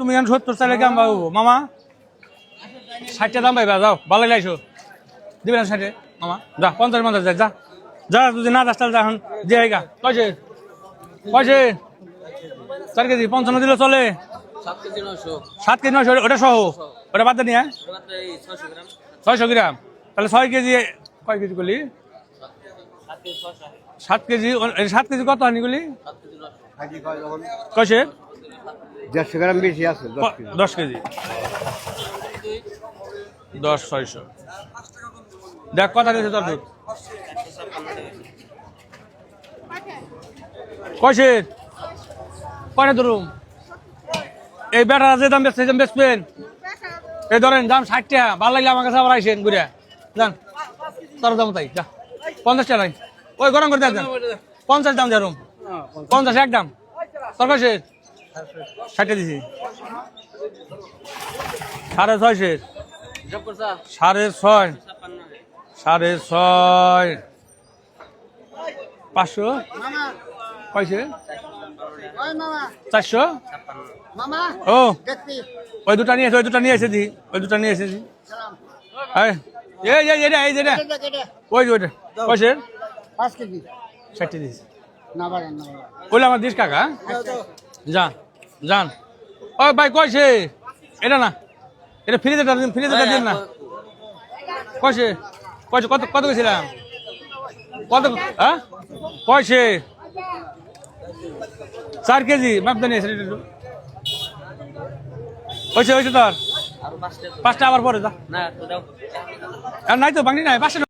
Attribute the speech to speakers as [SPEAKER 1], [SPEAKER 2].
[SPEAKER 1] তুমি এখন 70 চাইলে কেমন পাবো মামা? 60 দাম পাইবা, যাও ভালো লাইছো দিবে না 60 মামা, যা 50 যা যা যা, যদি না যাস তাহলে যা এখন দিয়ে গা। কয়ছে কয়ছে 4 কেজি 55 দিলে চলে? 7 কেজি 900 ওটা সহ, ওটা বাদ নিয়ে 600 গ্রাম, তাহলে 6 কেজি। কয় কেজি করলি? 7 কেজি। 7 কেজি কত আনি গুলি? কয়ছে?
[SPEAKER 2] 150 গ্রাম বেশি আছে।
[SPEAKER 1] 10 কেজি 10 600। দেখ কথা দিয়েছে তোর দুধ কয়ছে? কয়টা ধরুম? এই বেটা যে দাম বেচছে দাম বেচবেন? এই ধরেন দাম 60 টাকা, ভালো লাগলে আমার কাছে আবার আইসেন ঘুরে যান। তোর দাম তাই যা 50 টাকা নাই, ওই গরম করে দেন 50 দাম ধরুম, 50 একদম। তোর কয়ছে? 60 দিছি 6.5 6.5 6.5 500 কয়ছে? 400। ও ওই দুটা নিয়ে ওই দুটা নিয়ে এসে দি, ওই দুটা নিয়ে এসে দি। এই এই এই যে ওই ওইটা কয়ছে?
[SPEAKER 2] 5 কেজি
[SPEAKER 1] 60 দিস
[SPEAKER 2] না বাড়ান না।
[SPEAKER 1] বলে আমার দিস কাকা যান যান। ও ভাই কয়ছে? এটা না, এটা ফ্রিজে দিন, ফ্রিজে দিন না। কয়ছে কয়ছে কত কত গেছিলাম কত? হ্যাঁ কয়ছে? 4 কেজি মাপতে নিয়েছে হয়েছে হয়েছে তোর 5টা আবার পরে যা। আর নাই তো বাংলি নাই 5